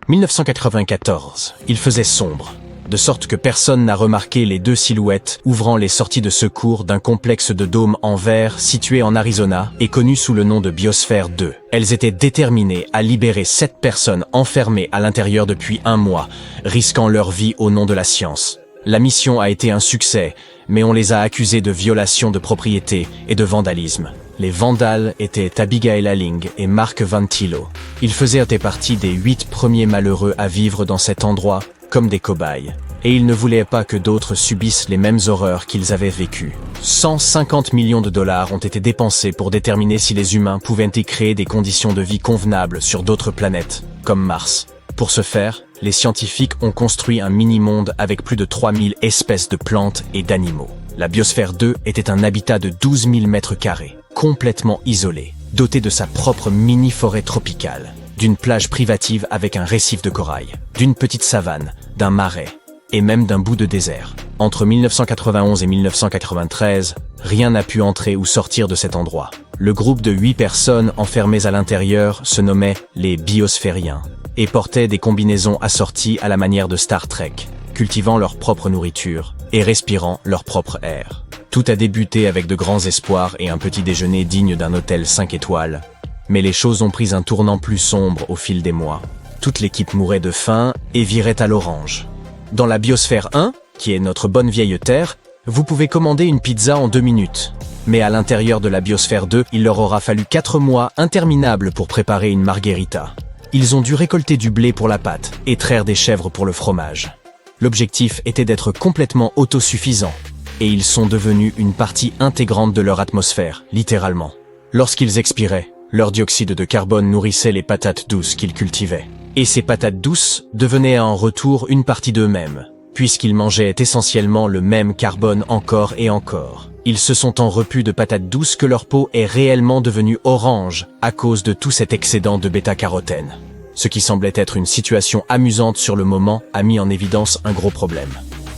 1994. Il faisait sombre, de sorte que personne n'a remarqué les deux silhouettes ouvrant les sorties de secours d'un complexe de dômes en verre situé en Arizona et connu sous le nom de Biosphère 2. Elles étaient déterminées à libérer 7 personnes enfermées à l'intérieur depuis 1 mois, risquant leur vie au nom de la science. La mission a été un succès, mais on les a accusés de violation de propriété et de vandalisme. Les vandales étaient Abigail Alling et Mark Van Tillo. Ils faisaient partie des 8 premiers malheureux à vivre dans cet endroit comme des cobayes. Et ils ne voulaient pas que d'autres subissent les mêmes horreurs qu'ils avaient vécues. 150 millions de dollars ont été dépensés pour déterminer si les humains pouvaient y créer des conditions de vie convenables sur d'autres planètes, comme Mars. Pour ce faire, les scientifiques ont construit un mini-monde avec plus de 3000 espèces de plantes et d'animaux. La Biosphère 2 était un habitat de 12 000 mètres carrés, complètement isolé, doté de sa propre mini-forêt tropicale, d'une plage privative avec un récif de corail, d'une petite savane, d'un marais, et même d'un bout de désert. Entre 1991 et 1993, rien n'a pu entrer ou sortir de cet endroit. Le groupe de 8 personnes enfermées à l'intérieur se nommait les Biosphériens et portaient des combinaisons assorties à la manière de Star Trek, cultivant leur propre nourriture et respirant leur propre air. Tout a débuté avec de grands espoirs et un petit déjeuner digne d'un hôtel 5 étoiles. Mais les choses ont pris un tournant plus sombre au fil des mois. Toute l'équipe mourait de faim et virait à l'orange. Dans la Biosphère 1, qui est notre bonne vieille Terre, vous pouvez commander une pizza en 2 minutes. Mais à l'intérieur de la Biosphère 2, il leur aura fallu 4 mois interminables pour préparer une margherita. Ils ont dû récolter du blé pour la pâte et traire des chèvres pour le fromage. L'objectif était d'être complètement autosuffisants, et ils sont devenus une partie intégrante de leur atmosphère, littéralement. Lorsqu'ils expiraient, leur dioxyde de carbone nourrissait les patates douces qu'ils cultivaient. Et ces patates douces devenaient en retour une partie d'eux-mêmes, puisqu'ils mangeaient essentiellement le même carbone encore et encore. Ils se sont en repus de patates douces que leur peau est réellement devenue orange à cause de tout cet excédent de bêta-carotène. Ce qui semblait être une situation amusante sur le moment a mis en évidence un gros problème.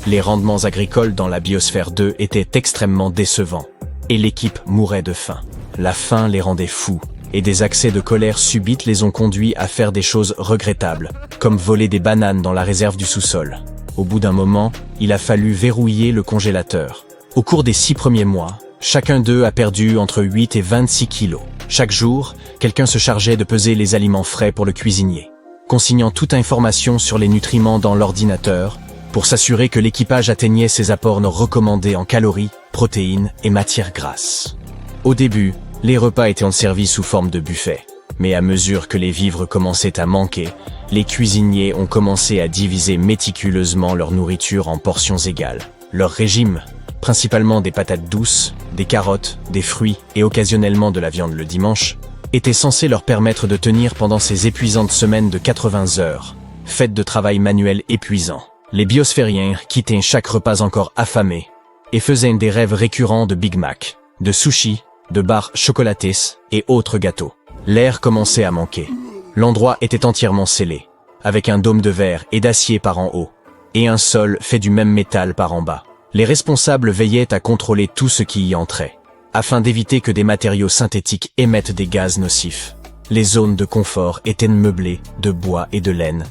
Les rendements agricoles dans la Biosphère 2 étaient extrêmement décevants, et l'équipe mourait de faim. La faim les rendait fous, et des accès de colère subite les ont conduits à faire des choses regrettables, comme voler des bananes dans la réserve du sous-sol. Au bout d'un moment, il a fallu verrouiller le congélateur. Au cours des 6 premiers mois, chacun d'eux a perdu entre 8 et 26 kilos. Chaque jour, quelqu'un se chargeait de peser les aliments frais pour le cuisinier, consignant toute information sur les nutriments dans l'ordinateur pour s'assurer que l'équipage atteignait ses apports recommandés en calories, protéines et matières grasses. Au début, les repas étaient servis sous forme de buffet, mais à mesure que les vivres commençaient à manquer, les cuisiniers ont commencé à diviser méticuleusement leur nourriture en portions égales. Leur régime, principalement des patates douces, des carottes, des fruits et occasionnellement de la viande le dimanche, était censé leur permettre de tenir pendant ces épuisantes semaines de 80 heures, faites de travail manuel épuisant. Les Biosphériens quittaient chaque repas encore affamés et faisaient des rêves récurrents de Big Mac, de sushis, de barres chocolatées et autres gâteaux. L'air commençait à manquer. L'endroit était entièrement scellé, avec un dôme de verre et d'acier par en haut, et un sol fait du même métal par en bas. Les responsables veillaient à contrôler tout ce qui y entrait, afin d'éviter que des matériaux synthétiques émettent des gaz nocifs. Les zones de confort étaient meublées de bois et de laine,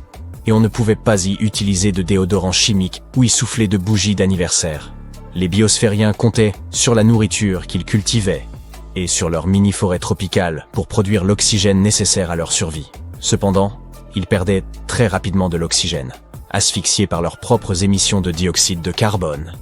et on ne pouvait pas y utiliser de déodorant chimique ou y souffler de bougies d'anniversaire. Les Biosphériens comptaient sur la nourriture qu'ils cultivaient, et sur leur mini-forêt tropicale pour produire l'oxygène nécessaire à leur survie. Cependant, ils perdaient très rapidement de l'oxygène, asphyxiés par leurs propres émissions de dioxyde de carbone.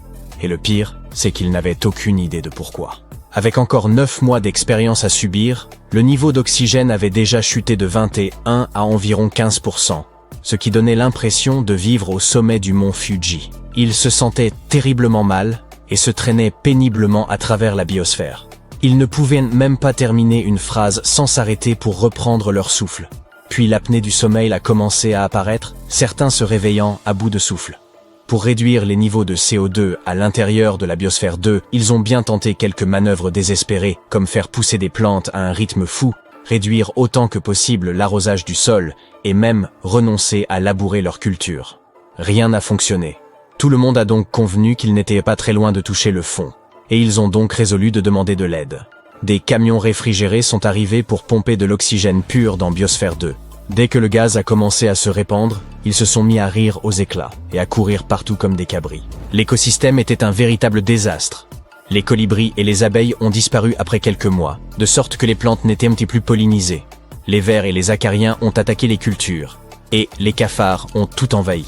Et le pire, c'est qu'ils n'avaient aucune idée de pourquoi. Avec encore 9 mois d'expérience à subir, le niveau d'oxygène avait déjà chuté de 21 à environ 15%, ce qui donnait l'impression de vivre au sommet du mont Fuji. Ils se sentaient terriblement mal et se traînaient péniblement à travers la biosphère. Ils ne pouvaient même pas terminer une phrase sans s'arrêter pour reprendre leur souffle. Puis l'apnée du sommeil a commencé à apparaître, certains se réveillant à bout de souffle. Pour réduire les niveaux de CO2 à l'intérieur de la Biosphère 2, ils ont bien tenté quelques manœuvres désespérées, comme faire pousser des plantes à un rythme fou, réduire autant que possible l'arrosage du sol, et même renoncer à labourer leur culture. Rien n'a fonctionné. Tout le monde a donc convenu qu'ils n'étaient pas très loin de toucher le fond, et ils ont donc résolu de demander de l'aide. Des camions réfrigérés sont arrivés pour pomper de l'oxygène pur dans Biosphère 2. Dès que le gaz a commencé à se répandre, ils se sont mis à rire aux éclats et à courir partout comme des cabris. L'écosystème était un véritable désastre. Les colibris et les abeilles ont disparu après quelques mois, de sorte que les plantes n'étaient plus pollinisées. Les vers et les acariens ont attaqué les cultures, et les cafards ont tout envahi.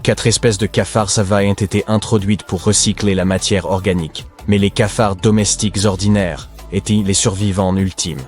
4 espèces de cafards sauvages ont été introduites pour recycler la matière organique, mais les cafards domestiques ordinaires étaient les survivants ultimes.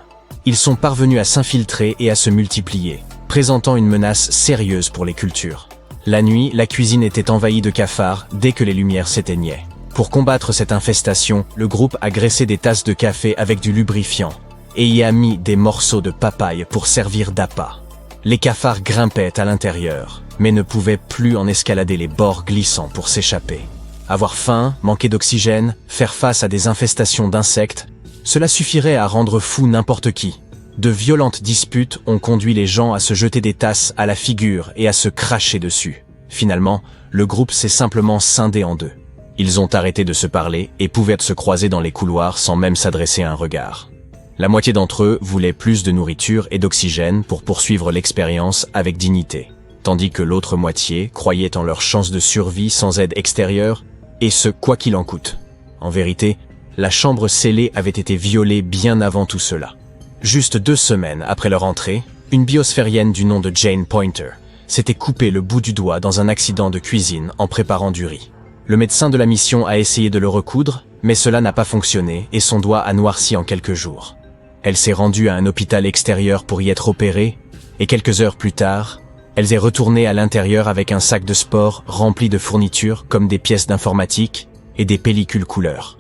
Ils sont parvenus à s'infiltrer et à se multiplier, présentant une menace sérieuse pour les cultures. La nuit, la cuisine était envahie de cafards dès que les lumières s'éteignaient. Pour combattre cette infestation, le groupe a graissé des tasses de café avec du lubrifiant et y a mis des morceaux de papaye pour servir d'appât. Les cafards grimpaient à l'intérieur, mais ne pouvaient plus en escalader les bords glissants pour s'échapper. Avoir faim, manquer d'oxygène, faire face à des infestations d'insectes, cela suffirait à rendre fou n'importe qui. De violentes disputes ont conduit les gens à se jeter des tasses à la figure et à se cracher dessus. Finalement, le groupe s'est simplement scindé en deux. Ils ont arrêté de se parler et pouvaient se croiser dans les couloirs sans même s'adresser un regard. La moitié d'entre eux voulaient plus de nourriture et d'oxygène pour poursuivre l'expérience avec dignité, tandis que l'autre moitié croyait en leurs chances de survie sans aide extérieure, et ce quoi qu'il en coûte. En vérité, la chambre scellée avait été violée bien avant tout cela. Juste 2 semaines après leur entrée, une biosphérienne du nom de Jane Pointer s'était coupé le bout du doigt dans un accident de cuisine en préparant du riz. Le médecin de la mission a essayé de le recoudre, mais cela n'a pas fonctionné et son doigt a noirci en quelques jours. Elle s'est rendue à un hôpital extérieur pour y être opérée, et quelques heures plus tard, elle est retournée à l'intérieur avec un sac de sport rempli de fournitures comme des pièces d'informatique et des pellicules couleur.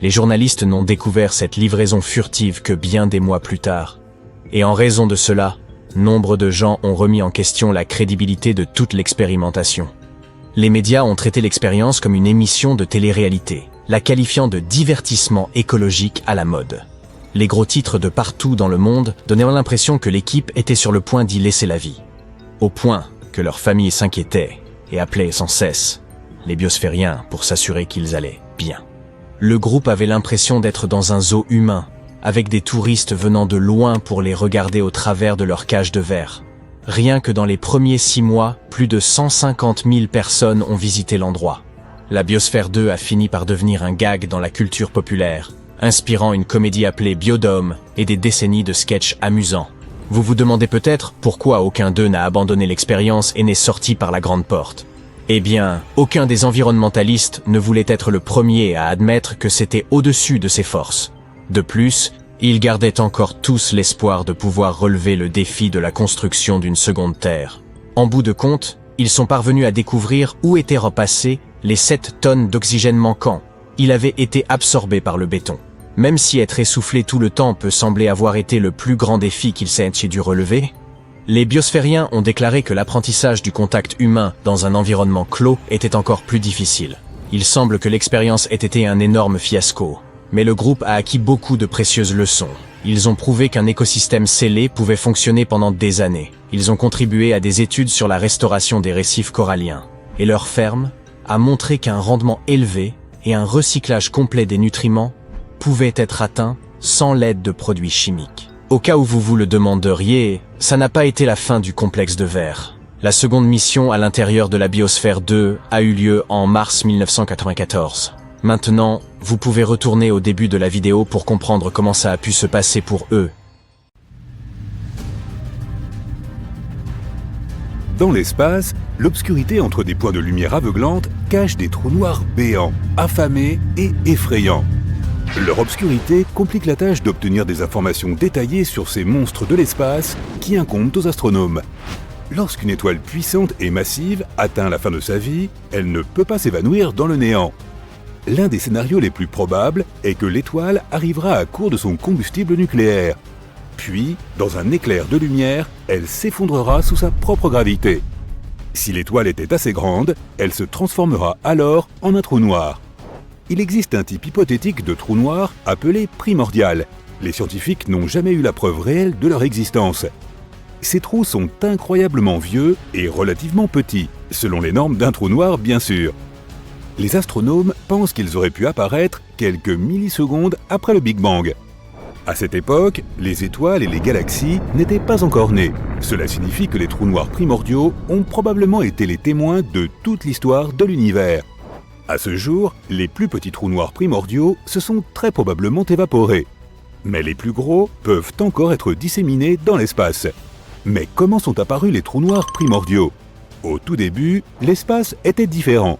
Les journalistes n'ont découvert cette livraison furtive que bien des mois plus tard. Et en raison de cela, nombre de gens ont remis en question la crédibilité de toute l'expérimentation. Les médias ont traité l'expérience comme une émission de télé-réalité, la qualifiant de divertissement écologique à la mode. Les gros titres de partout dans le monde donnaient l'impression que l'équipe était sur le point d'y laisser la vie. Au point que leurs familles s'inquiétaient et appelaient sans cesse les biosphériens pour s'assurer qu'ils allaient bien. Le groupe avait l'impression d'être dans un zoo humain, avec des touristes venant de loin pour les regarder au travers de leurs cages de verre. Rien que dans les premiers 6 mois, plus de 150 000 personnes ont visité l'endroit. La Biosphère 2 a fini par devenir un gag dans la culture populaire, inspirant une comédie appelée Biodome et des décennies de sketchs amusants. Vous vous demandez peut-être pourquoi aucun d'eux n'a abandonné l'expérience et n'est sorti par la grande porte. Eh bien, aucun des environnementalistes ne voulait être le premier à admettre que c'était au-dessus de ses forces. De plus, ils gardaient encore tous l'espoir de pouvoir relever le défi de la construction d'une seconde Terre. En bout de compte, ils sont parvenus à découvrir où étaient repassées les 7 tonnes d'oxygène manquant. Il avait été absorbé par le béton. Même si être essoufflé tout le temps peut sembler avoir été le plus grand défi qu'ils s'aient dû relever, les biosphériens ont déclaré que l'apprentissage du contact humain dans un environnement clos était encore plus difficile. Il semble que l'expérience ait été un énorme fiasco, mais le groupe a acquis beaucoup de précieuses leçons. Ils ont prouvé qu'un écosystème scellé pouvait fonctionner pendant des années. Ils ont contribué à des études sur la restauration des récifs coralliens. Et leur ferme a montré qu'un rendement élevé et un recyclage complet des nutriments pouvaient être atteints sans l'aide de produits chimiques. Au cas où vous vous le demanderiez, ça n'a pas été la fin du complexe de verre. La seconde mission à l'intérieur de la Biosphère 2 a eu lieu en mars 1994. Maintenant, vous pouvez retourner au début de la vidéo pour comprendre comment ça a pu se passer pour eux. Dans l'espace, l'obscurité entre des points de lumière aveuglantes cache des trous noirs béants, affamés et effrayants. Leur obscurité complique la tâche d'obtenir des informations détaillées sur ces monstres de l'espace qui incombent aux astronomes. Lorsqu'une étoile puissante et massive atteint la fin de sa vie, elle ne peut pas s'évanouir dans le néant. L'un des scénarios les plus probables est que l'étoile arrivera à court de son combustible nucléaire. Puis, dans un éclair de lumière, elle s'effondrera sous sa propre gravité. Si l'étoile était assez grande, elle se transformera alors en un trou noir. Il existe un type hypothétique de trou noir appelé primordial. Les scientifiques n'ont jamais eu la preuve réelle de leur existence. Ces trous sont incroyablement vieux et relativement petits, selon les normes d'un trou noir bien sûr. Les astronomes pensent qu'ils auraient pu apparaître quelques millisecondes après le Big Bang. À cette époque, les étoiles et les galaxies n'étaient pas encore nées. Cela signifie que les trous noirs primordiaux ont probablement été les témoins de toute l'histoire de l'univers. À ce jour, les plus petits trous noirs primordiaux se sont très probablement évaporés. Mais les plus gros peuvent encore être disséminés dans l'espace. Mais comment sont apparus les trous noirs primordiaux? Au tout début, l'espace était différent.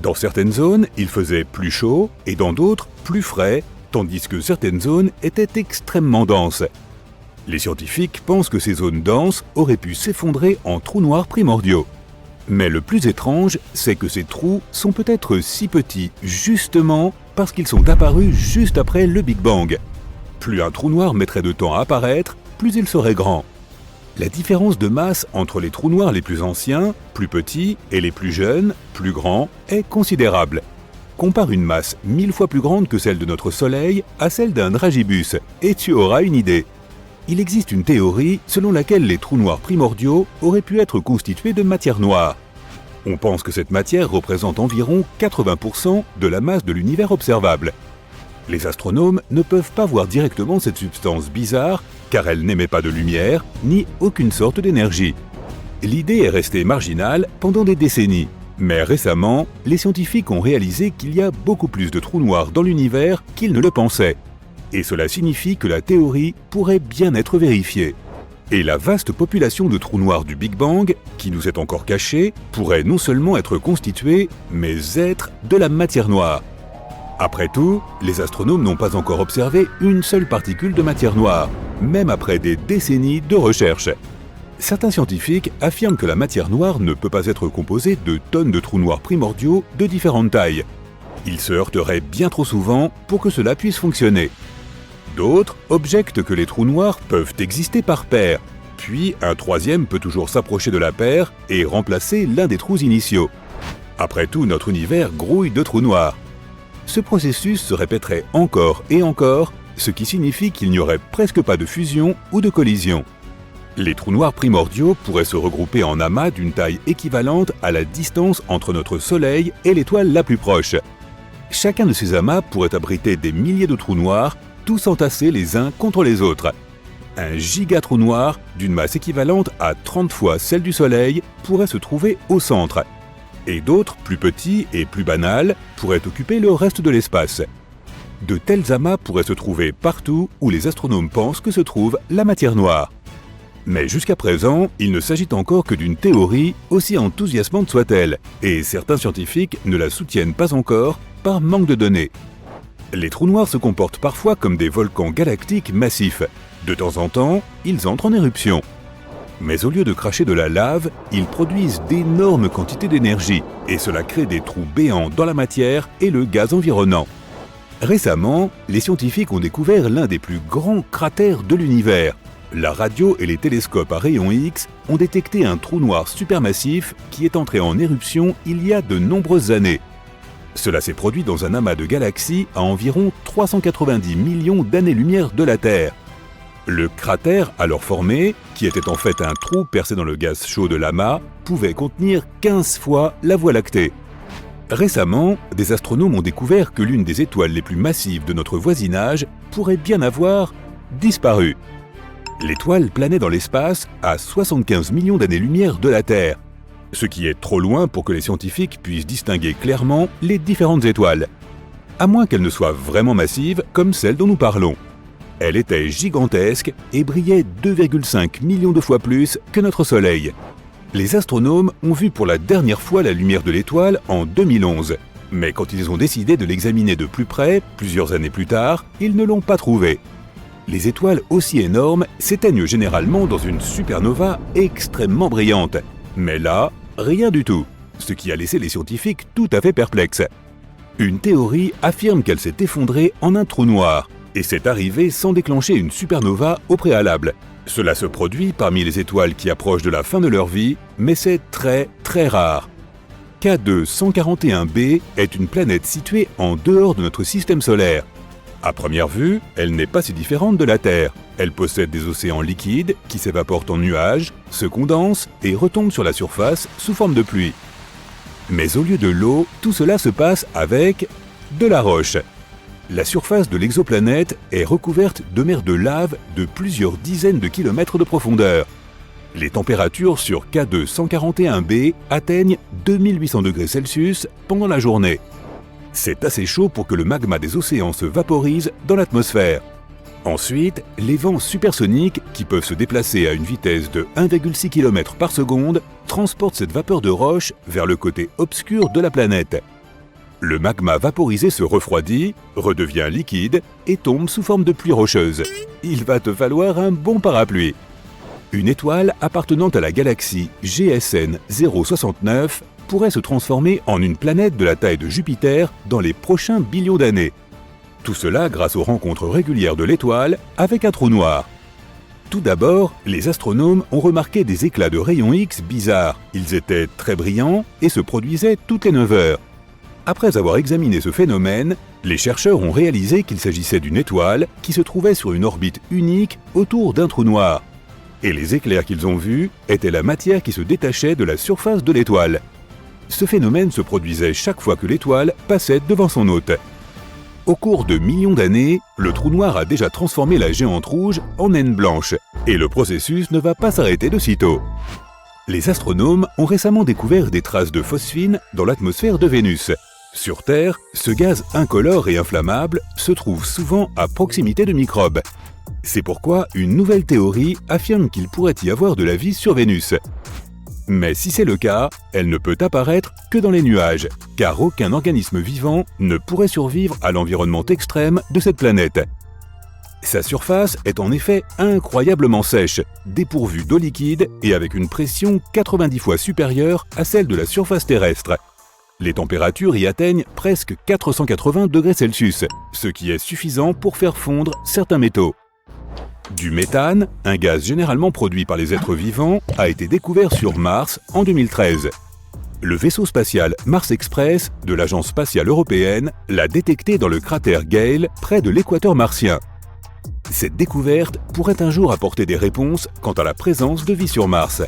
Dans certaines zones, il faisait plus chaud et dans d'autres, plus frais, tandis que certaines zones étaient extrêmement denses. Les scientifiques pensent que ces zones denses auraient pu s'effondrer en trous noirs primordiaux. Mais le plus étrange, c'est que ces trous sont peut-être si petits justement parce qu'ils sont apparus juste après le Big Bang. Plus un trou noir mettrait de temps à apparaître, plus il serait grand. La différence de masse entre les trous noirs les plus anciens, plus petits, et les plus jeunes, plus grands, est considérable. Compare une masse 1000 fois plus grande que celle de notre Soleil à celle d'un dragibus, et tu auras une idée. Il existe une théorie selon laquelle les trous noirs primordiaux auraient pu être constitués de matière noire. On pense que cette matière représente environ 80% de la masse de l'univers observable. Les astronomes ne peuvent pas voir directement cette substance bizarre car elle n'émet pas de lumière ni aucune sorte d'énergie. L'idée est restée marginale pendant des décennies. Mais récemment, les scientifiques ont réalisé qu'il y a beaucoup plus de trous noirs dans l'univers qu'ils ne le pensaient. Et cela signifie que la théorie pourrait bien être vérifiée. Et la vaste population de trous noirs du Big Bang, qui nous est encore cachée, pourrait non seulement être constituée, mais être de la matière noire. Après tout, les astronomes n'ont pas encore observé une seule particule de matière noire, même après des décennies de recherche. Certains scientifiques affirment que la matière noire ne peut pas être composée de tonnes de trous noirs primordiaux de différentes tailles. Ils se heurteraient bien trop souvent pour que cela puisse fonctionner. D'autres objectent que les trous noirs peuvent exister par paires, puis un troisième peut toujours s'approcher de la paire et remplacer l'un des trous initiaux. Après tout, notre univers grouille de trous noirs. Ce processus se répéterait encore et encore, ce qui signifie qu'il n'y aurait presque pas de fusion ou de collision. Les trous noirs primordiaux pourraient se regrouper en amas d'une taille équivalente à la distance entre notre Soleil et l'étoile la plus proche. Chacun de ces amas pourrait abriter des milliers de trous noirs, tous entassés les uns contre les autres. Un gigatrou noir, d'une masse équivalente à 30 fois celle du Soleil, pourrait se trouver au centre. Et d'autres, plus petits et plus banals, pourraient occuper le reste de l'espace. De tels amas pourraient se trouver partout où les astronomes pensent que se trouve la matière noire. Mais jusqu'à présent, il ne s'agit encore que d'une théorie, aussi enthousiasmante soit-elle, et certains scientifiques ne la soutiennent pas encore par manque de données. Les trous noirs se comportent parfois comme des volcans galactiques massifs. De temps en temps, ils entrent en éruption. Mais au lieu de cracher de la lave, ils produisent d'énormes quantités d'énergie, et cela crée des trous béants dans la matière et le gaz environnant. Récemment, les scientifiques ont découvert l'un des plus grands cratères de l'univers. La radio et les télescopes à rayons X ont détecté un trou noir supermassif qui est entré en éruption il y a de nombreuses années. Cela s'est produit dans un amas de galaxies à environ 390 millions d'années-lumière de la Terre. Le cratère alors formé, qui était en fait un trou percé dans le gaz chaud de l'amas, pouvait contenir 15 fois la Voie lactée. Récemment, des astronomes ont découvert que l'une des étoiles les plus massives de notre voisinage pourrait bien avoir disparu. L'étoile planait dans l'espace à 75 millions d'années-lumière de la Terre, ce qui est trop loin pour que les scientifiques puissent distinguer clairement les différentes étoiles, à moins qu'elles ne soient vraiment massives comme celle dont nous parlons. Elle était gigantesque et brillait 2,5 millions de fois plus que notre Soleil. Les astronomes ont vu pour la dernière fois la lumière de l'étoile en 2011, mais quand ils ont décidé de l'examiner de plus près, plusieurs années plus tard, ils ne l'ont pas trouvée. Les étoiles aussi énormes s'éteignent généralement dans une supernova extrêmement brillante. Mais là, rien du tout, ce qui a laissé les scientifiques tout à fait perplexes. Une théorie affirme qu'elle s'est effondrée en un trou noir, et c'est arrivé sans déclencher une supernova au préalable. Cela se produit parmi les étoiles qui approchent de la fin de leur vie, mais c'est très très rare. K2-141b est une planète située en dehors de notre système solaire. À première vue, elle n'est pas si différente de la Terre. Elle possède des océans liquides qui s'évaporent en nuages, se condensent et retombent sur la surface sous forme de pluie. Mais au lieu de l'eau, tout cela se passe avec de la roche. La surface de l'exoplanète est recouverte de mers de lave de plusieurs dizaines de kilomètres de profondeur. Les températures sur K2-141b atteignent 2800 degrés Celsius pendant la journée. C'est assez chaud pour que le magma des océans se vaporise dans l'atmosphère. Ensuite, les vents supersoniques, qui peuvent se déplacer à une vitesse de 1,6 km par seconde, transportent cette vapeur de roche vers le côté obscur de la planète. Le magma vaporisé se refroidit, redevient liquide et tombe sous forme de pluie rocheuse. Il va te falloir un bon parapluie. Une étoile appartenant à la galaxie GSN 069 pourrait se transformer en une planète de la taille de Jupiter dans les prochains billions d'années. Tout cela grâce aux rencontres régulières de l'étoile avec un trou noir. Tout d'abord, les astronomes ont remarqué des éclats de rayons X bizarres. Ils étaient très brillants et se produisaient toutes les 9 heures. Après avoir examiné ce phénomène, les chercheurs ont réalisé qu'il s'agissait d'une étoile qui se trouvait sur une orbite unique autour d'un trou noir. Et les éclairs qu'ils ont vus étaient la matière qui se détachait de la surface de l'étoile. Ce phénomène se produisait chaque fois que l'étoile passait devant son hôte. Au cours de millions d'années, le trou noir a déjà transformé la géante rouge en naine blanche, et le processus ne va pas s'arrêter de sitôt. Les astronomes ont récemment découvert des traces de phosphine dans l'atmosphère de Vénus. Sur Terre, ce gaz incolore et inflammable se trouve souvent à proximité de microbes. C'est pourquoi une nouvelle théorie affirme qu'il pourrait y avoir de la vie sur Vénus. Mais si c'est le cas, elle ne peut apparaître que dans les nuages, car aucun organisme vivant ne pourrait survivre à l'environnement extrême de cette planète. Sa surface est en effet incroyablement sèche, dépourvue d'eau liquide et avec une pression 90 fois supérieure à celle de la surface terrestre. Les températures y atteignent presque 480 degrés Celsius, ce qui est suffisant pour faire fondre certains métaux. Du méthane, un gaz généralement produit par les êtres vivants, a été découvert sur Mars en 2013. Le vaisseau spatial Mars Express de l'Agence spatiale européenne l'a détecté dans le cratère Gale près de l'équateur martien. Cette découverte pourrait un jour apporter des réponses quant à la présence de vie sur Mars.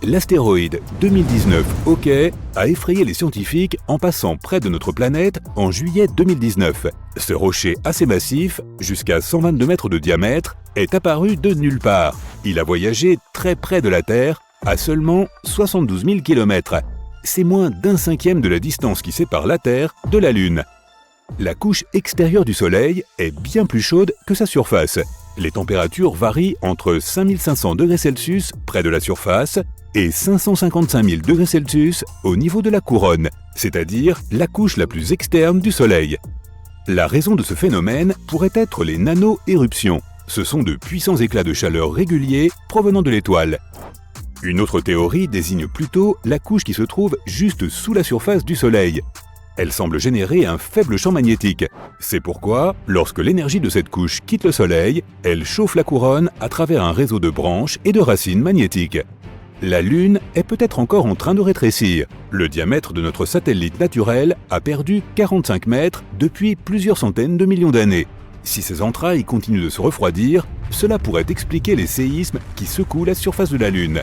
L'astéroïde 2019 OK a effrayé les scientifiques en passant près de notre planète en juillet 2019. Ce rocher assez massif, jusqu'à 122 mètres de diamètre, est apparu de nulle part. Il a voyagé très près de la Terre, à seulement 72 000 km. C'est moins d'un cinquième de la distance qui sépare la Terre de la Lune. La couche extérieure du Soleil est bien plus chaude que sa surface. Les températures varient entre 5500 degrés Celsius près de la surface et 555 000 degrés Celsius au niveau de la couronne, c'est-à-dire la couche la plus externe du Soleil. La raison de ce phénomène pourrait être les nano-éruptions. Ce sont de puissants éclats de chaleur réguliers provenant de l'étoile. Une autre théorie désigne plutôt la couche qui se trouve juste sous la surface du Soleil. Elle semble générer un faible champ magnétique. C'est pourquoi, lorsque l'énergie de cette couche quitte le Soleil, elle chauffe la couronne à travers un réseau de branches et de racines magnétiques. La Lune est peut-être encore en train de rétrécir. Le diamètre de notre satellite naturel a perdu 45 mètres depuis plusieurs centaines de millions d'années. Si ses entrailles continuent de se refroidir, cela pourrait expliquer les séismes qui secouent la surface de la Lune.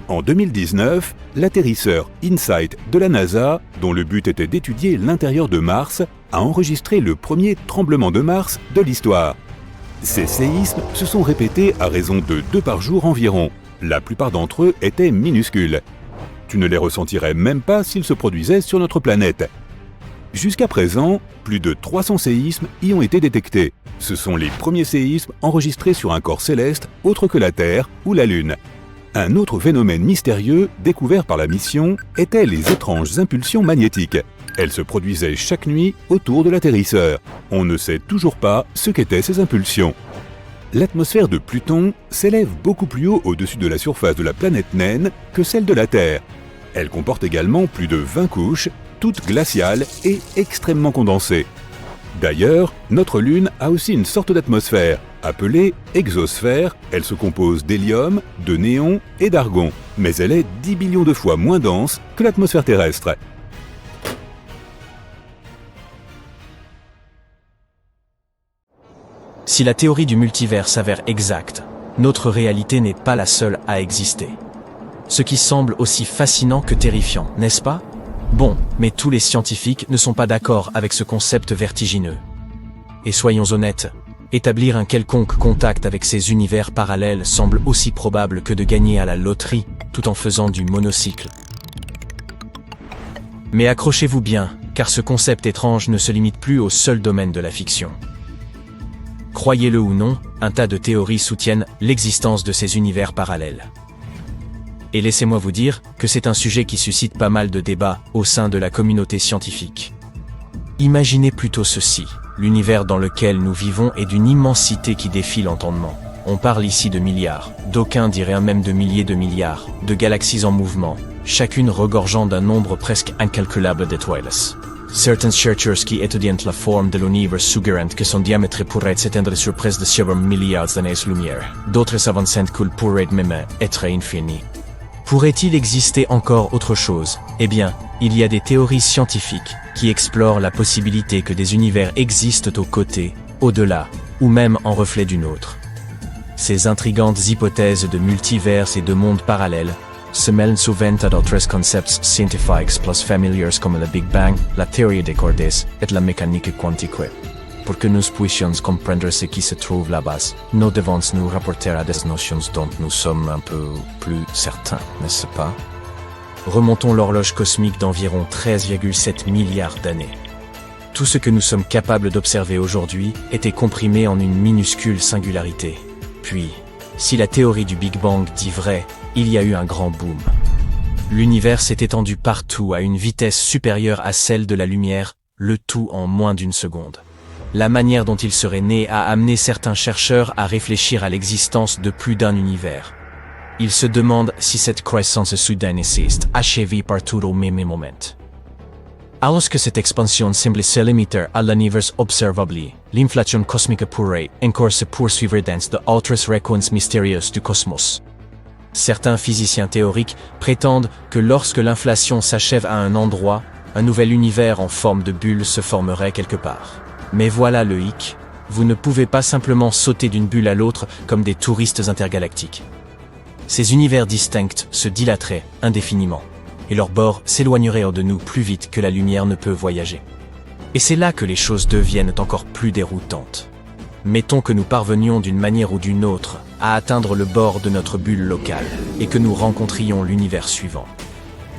En 2019, l'atterrisseur InSight de la NASA, dont le but était d'étudier l'intérieur de Mars, a enregistré le premier tremblement de Mars de l'histoire. Ces séismes se sont répétés à raison de 2 par jour environ. La plupart d'entre eux étaient minuscules. Tu ne les ressentirais même pas s'ils se produisaient sur notre planète. Jusqu'à présent, plus de 300 séismes y ont été détectés. Ce sont les premiers séismes enregistrés sur un corps céleste autre que la Terre ou la Lune. Un autre phénomène mystérieux découvert par la mission était les étranges impulsions magnétiques. Elles se produisaient chaque nuit autour de l'atterrisseur. On ne sait toujours pas ce qu'étaient ces impulsions. L'atmosphère de Pluton s'élève beaucoup plus haut au-dessus de la surface de la planète naine que celle de la Terre. Elle comporte également plus de 20 couches, toutes glaciales et extrêmement condensées. D'ailleurs, notre Lune a aussi une sorte d'atmosphère, appelée exosphère. Elle se compose d'hélium, de néon et d'argon, mais elle est 10 billions de fois moins dense que l'atmosphère terrestre. Si la théorie du multivers s'avère exacte, notre réalité n'est pas la seule à exister. Ce qui semble aussi fascinant que terrifiant, n'est-ce pas? Bon, mais tous les scientifiques ne sont pas d'accord avec ce concept vertigineux. Et soyons honnêtes, établir un quelconque contact avec ces univers parallèles semble aussi probable que de gagner à la loterie tout en faisant du monocycle. Mais accrochez-vous bien, car ce concept étrange ne se limite plus au seul domaine de la fiction. Croyez-le ou non, un tas de théories soutiennent l'existence de ces univers parallèles. Et laissez-moi vous dire que c'est un sujet qui suscite pas mal de débats au sein de la communauté scientifique. Imaginez plutôt ceci, l'univers dans lequel nous vivons est d'une immensité qui défie l'entendement. On parle ici de milliards, d'aucuns diraient même de milliers de milliards, de galaxies en mouvement, chacune regorgeant d'un nombre presque incalculable d'étoiles. Certains chercheurs qui étudient la forme de l'univers suggèrent que son diamètre pourrait s'étendre sur près de 7 milliards d'années-lumière. D'autres avancent qu'il pourrait même être infini. Pourrait-il exister encore autre chose? Eh bien, il y a des théories scientifiques qui explorent la possibilité que des univers existent aux côtés, au-delà, ou même en reflet d'une autre. Ces intrigantes hypothèses de multivers et de mondes parallèles se mêlent souvent à d'autres concepts scientifiques plus familiers comme le Big Bang, la théorie des cordes et la mécanique quantique. Pour que nous puissions comprendre ce qui se trouve là-bas, nous devons nous rapporter à des notions dont nous sommes un peu plus certains, n'est-ce pas? Remontons l'horloge cosmique d'environ 13,7 milliards d'années. Tout ce que nous sommes capables d'observer aujourd'hui était comprimé en une minuscule singularité. Puis, si la théorie du Big Bang dit vrai, il y a eu un grand boom. L'univers s'est étendu partout à une vitesse supérieure à celle de la lumière, le tout en moins d'une seconde. La manière dont il serait né a amené certains chercheurs à réfléchir à l'existence de plus d'un univers. Ils se demandent si cette croissance soudaine est achevée partout au même moment. Alors que cette expansion semble se limiter à l'univers observable, l'inflation cosmique pourrait encore se poursuivre dans d'autres recoins mystérieux du cosmos. Certains physiciens théoriques prétendent que lorsque l'inflation s'achève à un endroit, un nouvel univers en forme de bulle se formerait quelque part. Mais voilà le hic, vous ne pouvez pas simplement sauter d'une bulle à l'autre comme des touristes intergalactiques. Ces univers distincts se dilateraient indéfiniment, et leurs bords s'éloigneraient de nous plus vite que la lumière ne peut voyager. Et c'est là que les choses deviennent encore plus déroutantes. Mettons que nous parvenions d'une manière ou d'une autre à atteindre le bord de notre bulle locale, et que nous rencontrions l'univers suivant.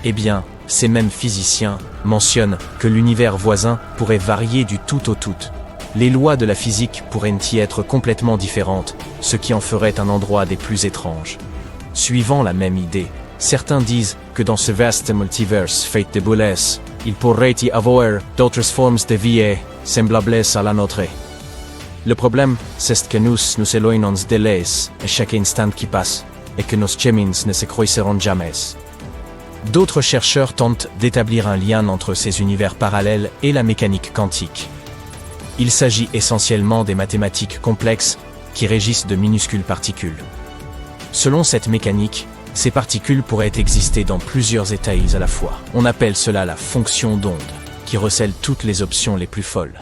Eh bien, ces mêmes physiciens mentionnent que l'univers voisin pourrait varier du tout au tout. Les lois de la physique pourraient y être complètement différentes, ce qui en ferait un endroit des plus étranges. Suivant la même idée, certains disent que dans ce vaste multiverse fait de boules, il pourrait y avoir d'autres formes de vie semblables à la nôtre. Le problème, c'est que nous éloignons d'elles à chaque instant qui passe, et que nos chemins ne se croiseront jamais. D'autres chercheurs tentent d'établir un lien entre ces univers parallèles et la mécanique quantique. Il s'agit essentiellement des mathématiques complexes qui régissent de minuscules particules. Selon cette mécanique, ces particules pourraient exister dans plusieurs états à la fois. On appelle cela la fonction d'onde, qui recèle toutes les options les plus folles.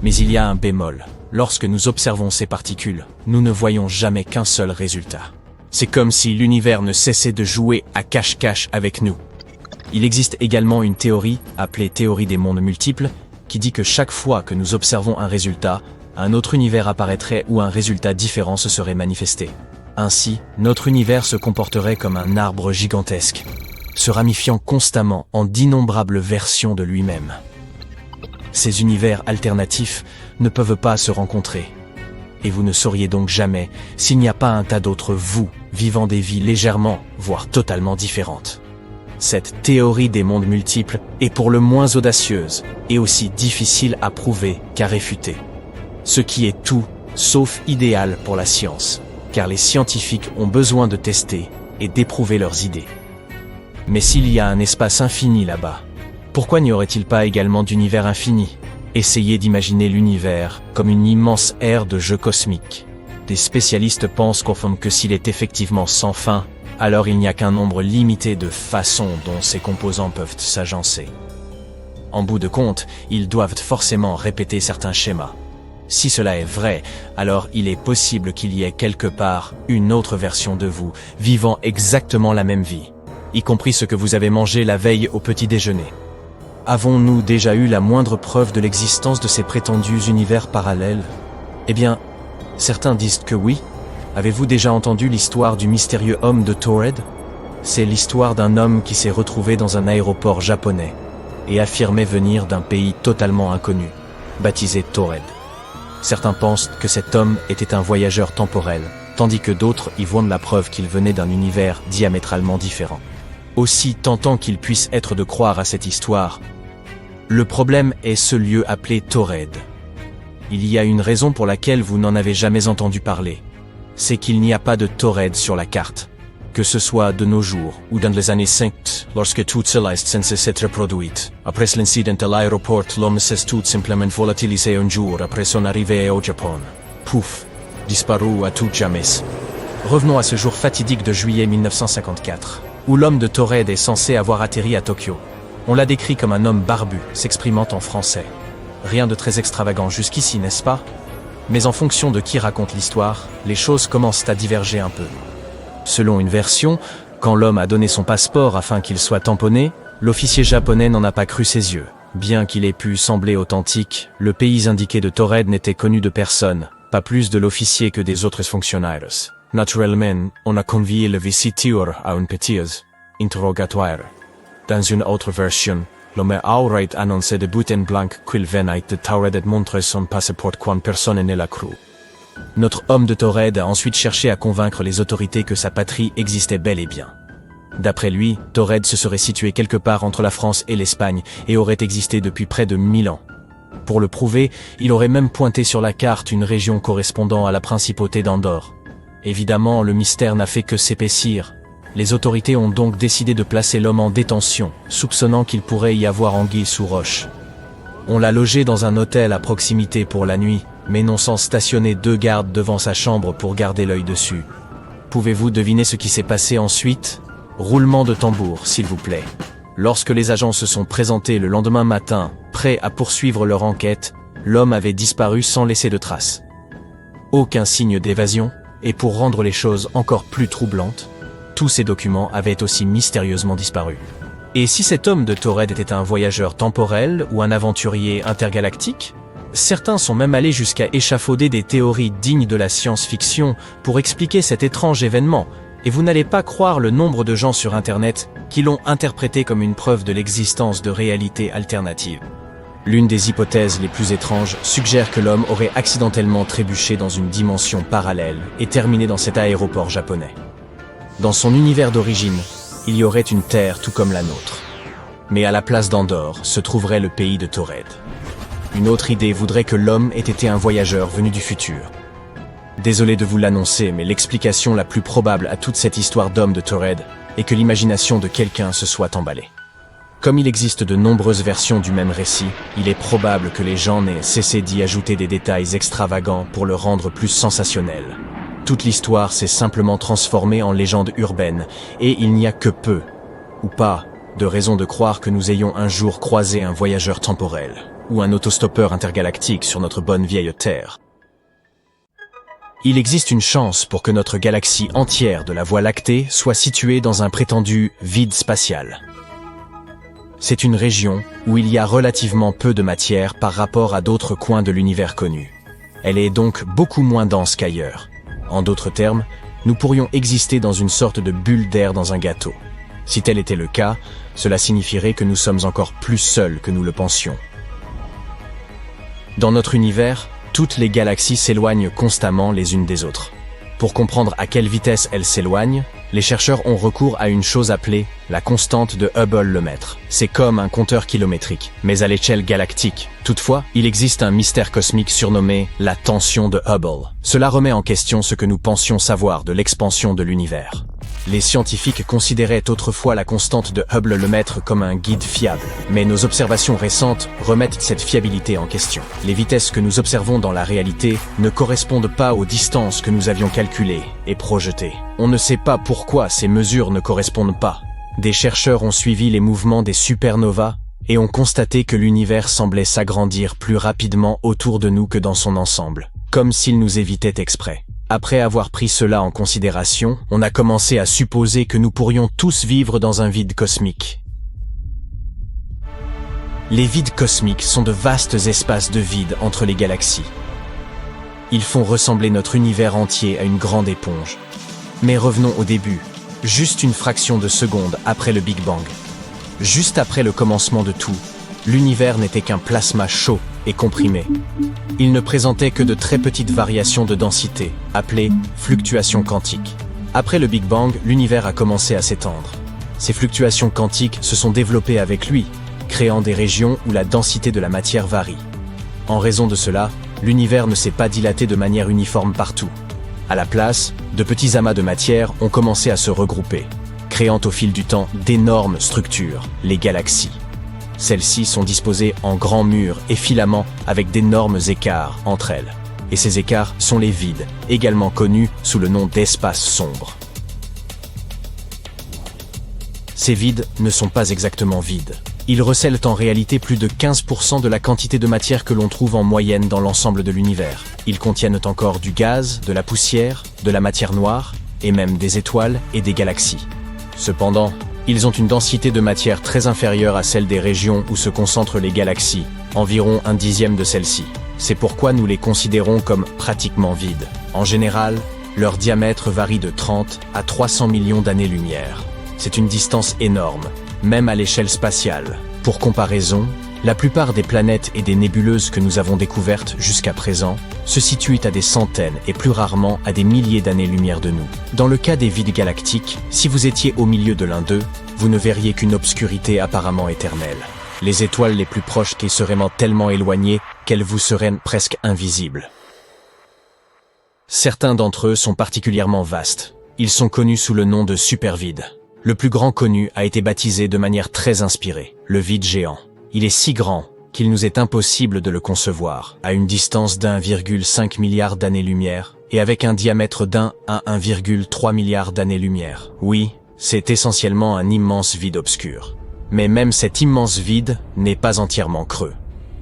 Mais il y a un bémol. Lorsque nous observons ces particules, nous ne voyons jamais qu'un seul résultat. C'est comme si l'univers ne cessait de jouer à cache-cache avec nous. Il existe également une théorie, appelée théorie des mondes multiples, qui dit que chaque fois que nous observons un résultat, un autre univers apparaîtrait où un résultat différent se serait manifesté. Ainsi, notre univers se comporterait comme un arbre gigantesque, se ramifiant constamment en d'innombrables versions de lui-même. Ces univers alternatifs ne peuvent pas se rencontrer. Et vous ne sauriez donc jamais s'il n'y a pas un tas d'autres vous, vivant des vies légèrement, voire totalement différentes. Cette théorie des mondes multiples est pour le moins audacieuse et aussi difficile à prouver qu'à réfuter. Ce qui est tout, sauf idéal pour la science, car les scientifiques ont besoin de tester et d'éprouver leurs idées. Mais s'il y a un espace infini là-bas, pourquoi n'y aurait-il pas également d'univers infini ? Essayez d'imaginer l'univers comme une immense aire de jeu cosmique. Des spécialistes pensent que s'il est effectivement sans fin, alors il n'y a qu'un nombre limité de façons dont ces composants peuvent s'agencer. En bout de compte, ils doivent forcément répéter certains schémas. Si cela est vrai, alors il est possible qu'il y ait quelque part une autre version de vous, vivant exactement la même vie, y compris ce que vous avez mangé la veille au petit déjeuner. Avons-nous déjà eu la moindre preuve de l'existence de ces prétendus univers parallèles? Eh bien, certains disent que oui. Avez-vous déjà entendu l'histoire du mystérieux homme de Taured? C'est l'histoire d'un homme qui s'est retrouvé dans un aéroport japonais et affirmait venir d'un pays totalement inconnu, baptisé Taured. Certains pensent que cet homme était un voyageur temporel, tandis que d'autres y voient la preuve qu'il venait d'un univers diamétralement différent. Aussi tentant qu'il puisse être de croire à cette histoire, le problème est ce lieu appelé Taured. Il y a une raison pour laquelle vous n'en avez jamais entendu parler. C'est qu'il n'y a pas de Taured sur la carte. Que ce soit de nos jours ou dans les années 50, lorsque tout cela est censé s'être produit. Après l'incident à l'aéroport, l'homme s'est tout simplement volatilisé un jour après son arrivée au Japon. Pouf, disparu à tout jamais. Revenons à ce jour fatidique de juillet 1954, où l'homme de Taured est censé avoir atterri à Tokyo. On l'a décrit comme un homme barbu, s'exprimant en français. Rien de très extravagant jusqu'ici, n'est-ce pas? Mais en fonction de qui raconte l'histoire, les choses commencent à diverger un peu. Selon une version, quand l'homme a donné son passeport afin qu'il soit tamponné, l'officier japonais n'en a pas cru ses yeux. Bien qu'il ait pu sembler authentique, le pays indiqué de Taured n'était connu de personne, pas plus de l'officier que des autres fonctionnaires. Naturellement, on a convié le visiteur à un petit interrogatoire. Dans une autre version, l'homme aurait annoncé de but en blanc qu'il venait de Taured et montré son passeport quand personne ne l'a cru. Notre homme de Taured a ensuite cherché à convaincre les autorités que sa patrie existait bel et bien. D'après lui, Taured se serait situé quelque part entre la France et l'Espagne et aurait existé depuis près de 1000 ans. Pour le prouver, il aurait même pointé sur la carte une région correspondant à la principauté d'Andorre. Évidemment, le mystère n'a fait que s'épaissir. Les autorités ont donc décidé de placer l'homme en détention, soupçonnant qu'il pourrait y avoir anguille sous roche. On l'a logé dans un hôtel à proximité pour la nuit, mais non sans stationner 2 gardes devant sa chambre pour garder l'œil dessus. Pouvez-vous deviner ce qui s'est passé ensuite? Roulement de tambour, s'il vous plaît. Lorsque les agents se sont présentés le lendemain matin, prêts à poursuivre leur enquête, l'homme avait disparu sans laisser de traces. Aucun signe d'évasion, et pour rendre les choses encore plus troublantes, tous ces documents avaient aussi mystérieusement disparu. Et si cet homme de Taured était un voyageur temporel ou un aventurier intergalactique? Certains sont même allés jusqu'à échafauder des théories dignes de la science-fiction pour expliquer cet étrange événement, et vous n'allez pas croire le nombre de gens sur Internet qui l'ont interprété comme une preuve de l'existence de réalités alternatives. L'une des hypothèses les plus étranges suggère que l'homme aurait accidentellement trébuché dans une dimension parallèle et terminé dans cet aéroport japonais. Dans son univers d'origine, il y aurait une Terre tout comme la nôtre. Mais à la place d'Andorre se trouverait le pays de Taured. Une autre idée voudrait que l'homme ait été un voyageur venu du futur. Désolé de vous l'annoncer, mais l'explication la plus probable à toute cette histoire d'homme de Taured est que l'imagination de quelqu'un se soit emballée. Comme il existe de nombreuses versions du même récit, il est probable que les gens n'aient cessé d'y ajouter des détails extravagants pour le rendre plus sensationnel. Toute l'histoire s'est simplement transformée en légende urbaine, et il n'y a que peu, ou pas, de raison de croire que nous ayons un jour croisé un voyageur temporel, ou un autostoppeur intergalactique sur notre bonne vieille Terre. Il existe une chance pour que notre galaxie entière de la Voie lactée soit située dans un prétendu vide spatial. C'est une région où il y a relativement peu de matière par rapport à d'autres coins de l'univers connu. Elle est donc beaucoup moins dense qu'ailleurs. En d'autres termes, nous pourrions exister dans une sorte de bulle d'air dans un gâteau. Si tel était le cas, cela signifierait que nous sommes encore plus seuls que nous le pensions. Dans notre univers, toutes les galaxies s'éloignent constamment les unes des autres. Pour comprendre à quelle vitesse elles s'éloignent, les chercheurs ont recours à une chose appelée la constante de Hubble-Lemaître. C'est comme un compteur kilométrique, mais à l'échelle galactique. Toutefois, il existe un mystère cosmique surnommé la tension de Hubble. Cela remet en question ce que nous pensions savoir de l'expansion de l'univers. Les scientifiques considéraient autrefois la constante de Hubble-Lemaître comme un guide fiable, mais nos observations récentes remettent cette fiabilité en question. Les vitesses que nous observons dans la réalité ne correspondent pas aux distances que nous avions calculées et projetées. On ne sait pas pourquoi ces mesures ne correspondent pas. Des chercheurs ont suivi les mouvements des supernovas et ont constaté que l'univers semblait s'agrandir plus rapidement autour de nous que dans son ensemble, comme s'il nous évitait exprès. Après avoir pris cela en considération, on a commencé à supposer que nous pourrions tous vivre dans un vide cosmique. Les vides cosmiques sont de vastes espaces de vide entre les galaxies. Ils font ressembler notre univers entier à une grande éponge. Mais revenons au début, juste une fraction de seconde après le Big Bang. Juste après le commencement de tout, l'univers n'était qu'un plasma chaud et comprimé. Il ne présentait que de très petites variations de densité, appelées fluctuations quantiques. Après le Big Bang, l'univers a commencé à s'étendre. Ces fluctuations quantiques se sont développées avec lui, créant des régions où la densité de la matière varie. En raison de cela, l'univers ne s'est pas dilaté de manière uniforme partout. À la place, de petits amas de matière ont commencé à se regrouper, créant au fil du temps d'énormes structures, les galaxies. Celles-ci sont disposées en grands murs et filaments avec d'énormes écarts entre elles. Et ces écarts sont les vides, également connus sous le nom d'espaces sombres. Ces vides ne sont pas exactement vides. Ils recèlent en réalité plus de 15% de la quantité de matière que l'on trouve en moyenne dans l'ensemble de l'univers. Ils contiennent encore du gaz, de la poussière, de la matière noire, et même des étoiles et des galaxies. Cependant, ils ont une densité de matière très inférieure à celle des régions où se concentrent les galaxies, environ 1/10 de celle-ci. C'est pourquoi nous les considérons comme pratiquement vides. En général, leur diamètre varie de 30 à 300 millions d'années-lumière. C'est une distance énorme, même à l'échelle spatiale. Pour comparaison, la plupart des planètes et des nébuleuses que nous avons découvertes jusqu'à présent se situent à des centaines et plus rarement à des milliers d'années-lumière de nous. Dans le cas des vides galactiques, si vous étiez au milieu de l'un d'eux, vous ne verriez qu'une obscurité apparemment éternelle. Les étoiles les plus proches qui seraient tellement éloignées qu'elles vous seraient presque invisibles. Certains d'entre eux sont particulièrement vastes. Ils sont connus sous le nom de supervides. Le plus grand connu a été baptisé de manière très inspirée, le vide géant. Il est si grand qu'il nous est impossible de le concevoir, à une distance d'1,5 milliard d'années-lumière et avec un diamètre d'1 à 1,3 milliard d'années-lumière. Oui, c'est essentiellement un immense vide obscur. Mais même cet immense vide n'est pas entièrement creux.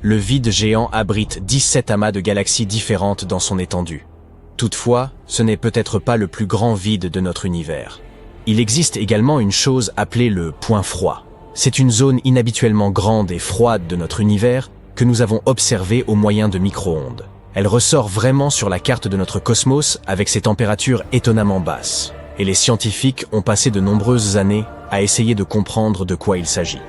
Le vide géant abrite 17 amas de galaxies différentes dans son étendue. Toutefois, ce n'est peut-être pas le plus grand vide de notre univers. Il existe également une chose appelée le point froid. C'est une zone inhabituellement grande et froide de notre univers que nous avons observée au moyen de micro-ondes. Elle ressort vraiment sur la carte de notre cosmos avec ses températures étonnamment basses. Et les scientifiques ont passé de nombreuses années à essayer de comprendre de quoi il s'agit.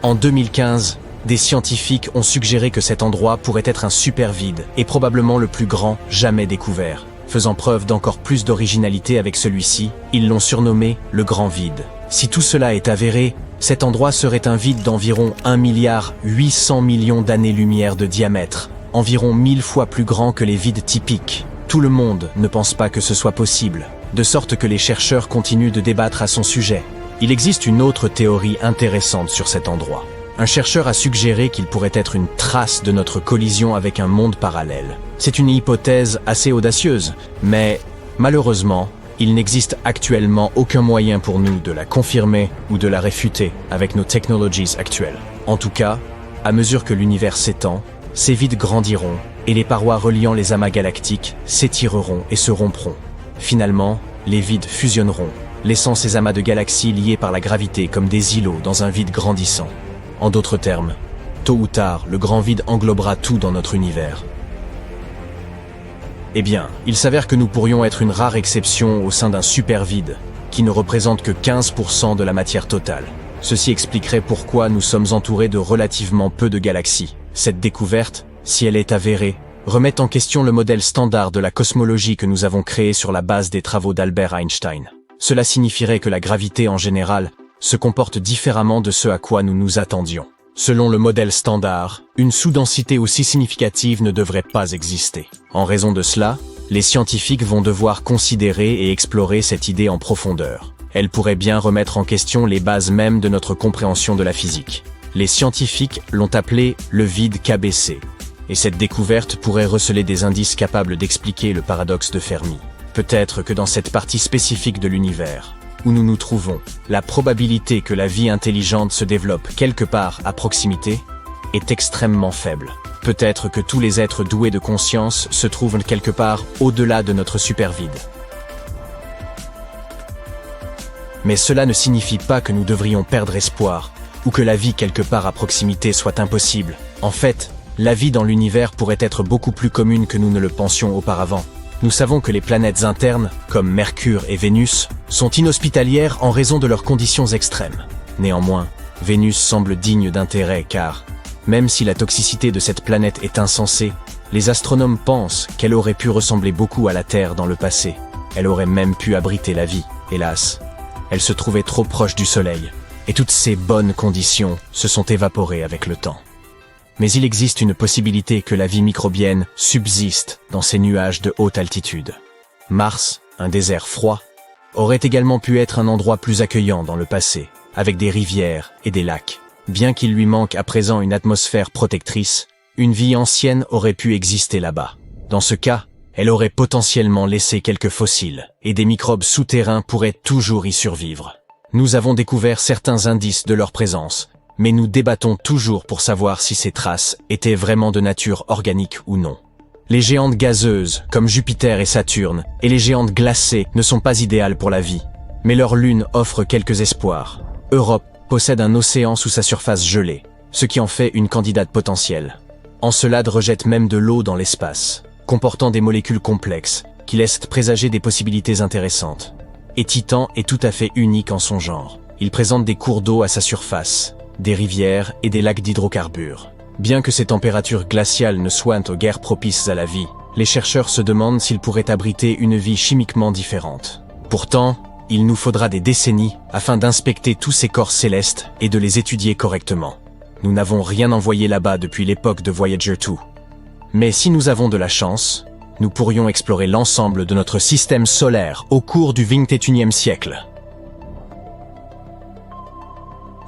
En 2015, des scientifiques ont suggéré que cet endroit pourrait être un supervide et probablement le plus grand jamais découvert. Faisant preuve d'encore plus d'originalité avec celui-ci, ils l'ont surnommé le Grand Vide. Si tout cela est avéré, cet endroit serait un vide d'environ 1,8 milliard d'années-lumière de diamètre, environ 1000 fois plus grand que les vides typiques. Tout le monde ne pense pas que ce soit possible, de sorte que les chercheurs continuent de débattre à son sujet. Il existe une autre théorie intéressante sur cet endroit. Un chercheur a suggéré qu'il pourrait être une trace de notre collision avec un monde parallèle. C'est une hypothèse assez audacieuse, mais malheureusement, il n'existe actuellement aucun moyen pour nous de la confirmer ou de la réfuter avec nos technologies actuelles. En tout cas, à mesure que l'univers s'étend, ces vides grandiront et les parois reliant les amas galactiques s'étireront et se rompront. Finalement, les vides fusionneront, laissant ces amas de galaxies liés par la gravité comme des îlots dans un vide grandissant. En d'autres termes, tôt ou tard, le grand vide englobera tout dans notre univers. Eh bien, il s'avère que nous pourrions être une rare exception au sein d'un super vide, qui ne représente que 15% de la matière totale. Ceci expliquerait pourquoi nous sommes entourés de relativement peu de galaxies. Cette découverte, si elle est avérée, remet en question le modèle standard de la cosmologie que nous avons créé sur la base des travaux d'Albert Einstein. Cela signifierait que la gravité en général se comporte différemment de ce à quoi nous nous attendions. Selon le modèle standard, une sous-densité aussi significative ne devrait pas exister. En raison de cela, les scientifiques vont devoir considérer et explorer cette idée en profondeur. Elle pourrait bien remettre en question les bases mêmes de notre compréhension de la physique. Les scientifiques l'ont appelé le vide KBC. Et cette découverte pourrait receler des indices capables d'expliquer le paradoxe de Fermi. Peut-être que dans cette partie spécifique de l'univers, où nous nous trouvons, la probabilité que la vie intelligente se développe quelque part à proximité est extrêmement faible. Peut-être que tous les êtres doués de conscience se trouvent quelque part au-delà de notre supervide. Mais cela ne signifie pas que nous devrions perdre espoir, ou que la vie quelque part à proximité soit impossible. En fait, la vie dans l'univers pourrait être beaucoup plus commune que nous ne le pensions auparavant. Nous savons que les planètes internes, comme Mercure et Vénus, sont inhospitalières en raison de leurs conditions extrêmes. Néanmoins, Vénus semble digne d'intérêt car, même si la toxicité de cette planète est insensée, les astronomes pensent qu'elle aurait pu ressembler beaucoup à la Terre dans le passé. Elle aurait même pu abriter la vie, hélas. Elle se trouvait trop proche du Soleil, et toutes ces bonnes conditions se sont évaporées avec le temps. Mais il existe une possibilité que la vie microbienne subsiste dans ces nuages de haute altitude. Mars, un désert froid, aurait également pu être un endroit plus accueillant dans le passé, avec des rivières et des lacs. Bien qu'il lui manque à présent une atmosphère protectrice, une vie ancienne aurait pu exister là-bas. Dans ce cas, elle aurait potentiellement laissé quelques fossiles, et des microbes souterrains pourraient toujours y survivre. Nous avons découvert certains indices de leur présence, mais nous débattons toujours pour savoir si ces traces étaient vraiment de nature organique ou non. Les géantes gazeuses, comme Jupiter et Saturne, et les géantes glacées ne sont pas idéales pour la vie, mais leur lune offre quelques espoirs. Europe possède un océan sous sa surface gelée, ce qui en fait une candidate potentielle. Encelade rejette même de l'eau dans l'espace, comportant des molécules complexes, qui laissent présager des possibilités intéressantes. Et Titan est tout à fait unique en son genre. Il présente des cours d'eau à sa surface, des rivières et des lacs d'hydrocarbures. Bien que ces températures glaciales ne soient aux guères propices à la vie, les chercheurs se demandent s'ils pourraient abriter une vie chimiquement différente. Pourtant, il nous faudra des décennies afin d'inspecter tous ces corps célestes et de les étudier correctement. Nous n'avons rien envoyé là-bas depuis l'époque de Voyager 2. Mais si nous avons de la chance, nous pourrions explorer l'ensemble de notre système solaire au cours du XXIe siècle.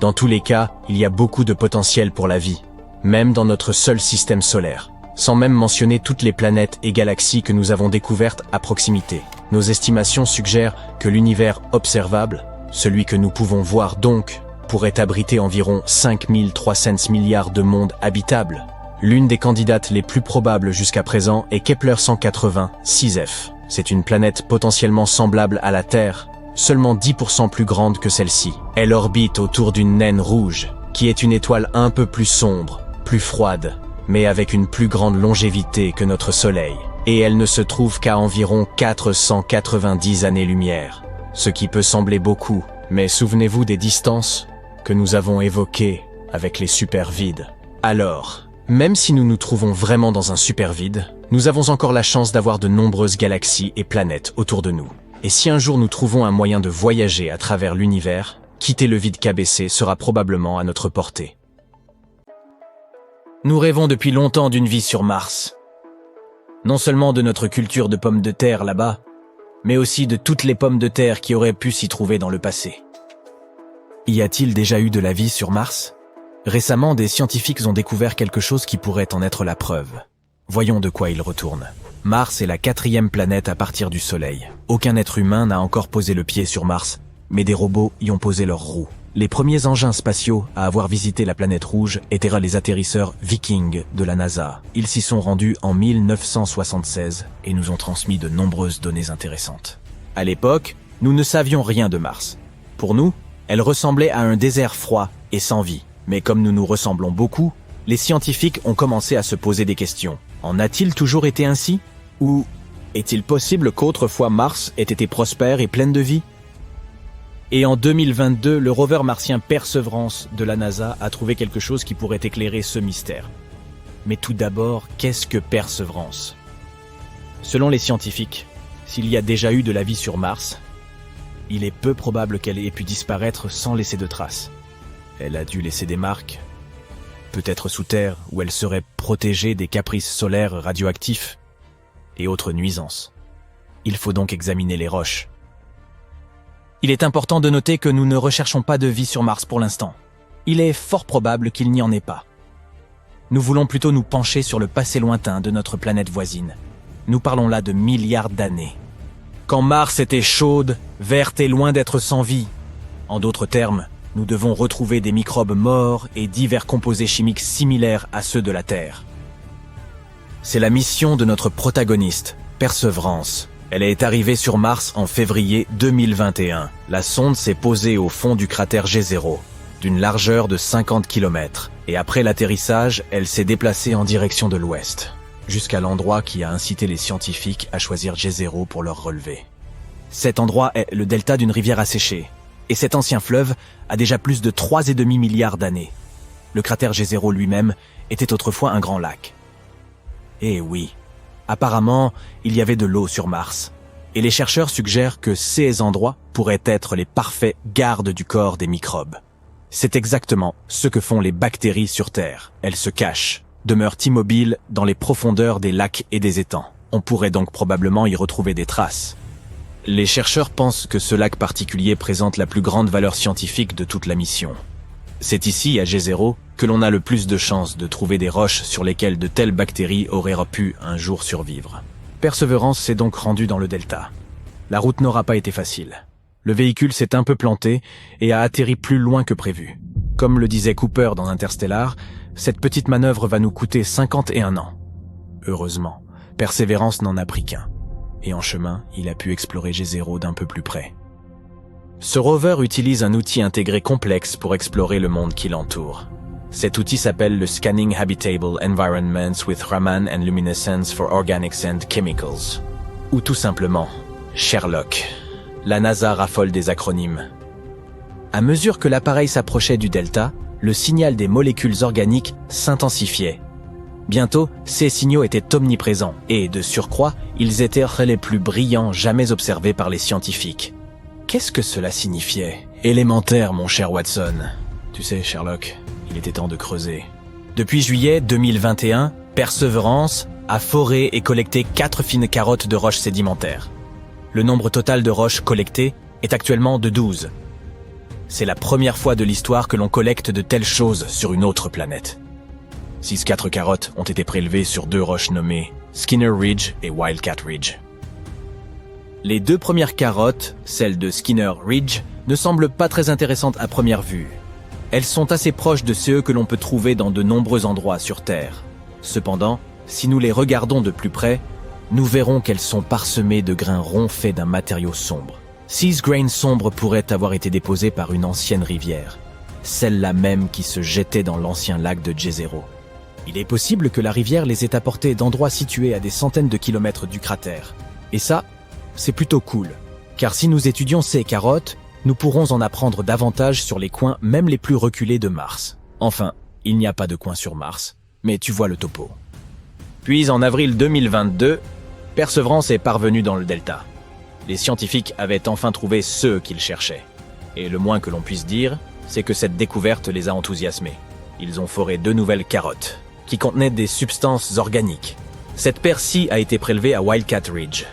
Dans tous les cas, il y a beaucoup de potentiel pour la vie, même dans notre seul système solaire, sans même mentionner toutes les planètes et galaxies que nous avons découvertes à proximité. Nos estimations suggèrent que l'univers observable, celui que nous pouvons voir donc, pourrait abriter environ 5300 milliards de mondes habitables. L'une des candidates les plus probables jusqu'à présent est Kepler 180 6F. C'est une planète potentiellement semblable à la Terre, seulement 10% plus grande que celle-ci. Elle orbite autour d'une naine rouge, qui est une étoile un peu plus sombre, plus froide, mais avec une plus grande longévité que notre Soleil. Et elle ne se trouve qu'à environ 490 années-lumière, ce qui peut sembler beaucoup, mais souvenez-vous des distances que nous avons évoquées avec les supervides. Alors, même si nous nous trouvons vraiment dans un supervide, nous avons encore la chance d'avoir de nombreuses galaxies et planètes autour de nous. Et si un jour nous trouvons un moyen de voyager à travers l'univers, quitter le vide KBC sera probablement à notre portée. Nous rêvons depuis longtemps d'une vie sur Mars. Non seulement de notre culture de pommes de terre là-bas, mais aussi de toutes les pommes de terre qui auraient pu s'y trouver dans le passé. Y a-t-il déjà eu de la vie sur Mars ? Récemment, des scientifiques ont découvert quelque chose qui pourrait en être la preuve. Voyons de quoi il retourne. Mars est la 4e planète à partir du Soleil. Aucun être humain n'a encore posé le pied sur Mars, mais des robots y ont posé leurs roues. Les premiers engins spatiaux à avoir visité la planète rouge étaient les atterrisseurs Viking de la NASA. Ils s'y sont rendus en 1976 et nous ont transmis de nombreuses données intéressantes. À l'époque, nous ne savions rien de Mars. Pour nous, elle ressemblait à un désert froid et sans vie. Mais comme nous nous ressemblons beaucoup, les scientifiques ont commencé à se poser des questions. En a-t-il toujours été ainsi ? Ou est-il possible qu'autrefois Mars ait été prospère et pleine de vie ? Et en 2022, le rover martien Perseverance de la NASA a trouvé quelque chose qui pourrait éclairer ce mystère. Mais tout d'abord, qu'est-ce que Perseverance ? Selon les scientifiques, s'il y a déjà eu de la vie sur Mars, il est peu probable qu'elle ait pu disparaître sans laisser de traces. Elle a dû laisser des marques, peut-être sous terre, où elle serait protégée des caprices solaires radioactifs et autres nuisances. Il faut donc examiner les roches. Il est important de noter que nous ne recherchons pas de vie sur Mars pour l'instant. Il est fort probable qu'il n'y en ait pas. Nous voulons plutôt nous pencher sur le passé lointain de notre planète voisine. Nous parlons là de milliards d'années. Quand Mars était chaude, verte et loin d'être sans vie. En d'autres termes, nous devons retrouver des microbes morts et divers composés chimiques similaires à ceux de la Terre. C'est la mission de notre protagoniste, Perseverance. Elle est arrivée sur Mars en février 2021. La sonde s'est posée au fond du cratère G0. d'une largeur de 50 km, et après l'atterrissage, elle s'est déplacée en direction de l'ouest, jusqu'à l'endroit qui a incité les scientifiques à choisir Jezero pour leur relevé. Cet endroit est le delta d'une rivière asséchée, et cet ancien fleuve a déjà plus de 3,5 milliards d'années. Le cratère Jezero lui-même était autrefois un grand lac. Eh oui, apparemment, il y avait de l'eau sur Mars, et les chercheurs suggèrent que ces endroits pourraient être les parfaits gardes du corps des microbes. C'est exactement ce que font les bactéries sur Terre. Elles se cachent, demeurent immobiles dans les profondeurs des lacs et des étangs. On pourrait donc probablement y retrouver des traces. Les chercheurs pensent que ce lac particulier présente la plus grande valeur scientifique de toute la mission. C'est ici, à Jezero, que l'on a le plus de chances de trouver des roches sur lesquelles de telles bactéries auraient pu un jour survivre. Perseverance s'est donc rendue dans le delta. La route n'aura pas été facile. Le véhicule s'est un peu planté et a atterri plus loin que prévu. Comme le disait Cooper dans Interstellar, cette petite manœuvre va nous coûter 51 ans. Heureusement, Perseverance n'en a pris qu'un. Et en chemin, il a pu explorer Jezero d'un peu plus près. Ce rover utilise un outil intégré complexe pour explorer le monde qui l'entoure. Cet outil s'appelle le Scanning Habitable Environments with Raman and Luminescence for Organics and Chemicals. Ou tout simplement, Sherlock. La NASA raffole des acronymes. À mesure que l'appareil s'approchait du delta, le signal des molécules organiques s'intensifiait. Bientôt, ces signaux étaient omniprésents et, de surcroît, ils étaient les plus brillants jamais observés par les scientifiques. Qu'est-ce que cela signifiait? Élémentaire, mon cher Watson. Tu sais, Sherlock, il était temps de creuser. Depuis juillet 2021, Perseverance a foré et collecté 4 fines carottes de roches sédimentaires. Le nombre total de roches collectées est actuellement de 12. C'est la première fois de l'histoire que l'on collecte de telles choses sur une autre planète. 4 carottes ont été prélevées sur 2 roches nommées Skinner Ridge et Wildcat Ridge. Les 2 premières carottes, celles de Skinner Ridge, ne semblent pas très intéressantes à première vue. Elles sont assez proches de ceux que l'on peut trouver dans de nombreux endroits sur Terre. Cependant, si nous les regardons de plus près, nous verrons qu'elles sont parsemées de grains ronds faits d'un matériau sombre. 6 grains sombres pourraient avoir été déposés par une ancienne rivière, celle-là même qui se jetait dans l'ancien lac de Jezero. Il est possible que la rivière les ait apportés d'endroits situés à des centaines de kilomètres du cratère. Et ça, c'est plutôt cool, car si nous étudions ces carottes, nous pourrons en apprendre davantage sur les coins même les plus reculés de Mars. Enfin, il n'y a pas de coin sur Mars, mais tu vois le topo. Puis en avril 2022, Perseverance est parvenue dans le delta. Les scientifiques avaient enfin trouvé ceux qu'ils cherchaient. Et le moins que l'on puisse dire, c'est que cette découverte les a enthousiasmés. Ils ont foré 2 nouvelles carottes, qui contenaient des substances organiques. Cette paire-ci a été prélevée à Wildcat Ridge.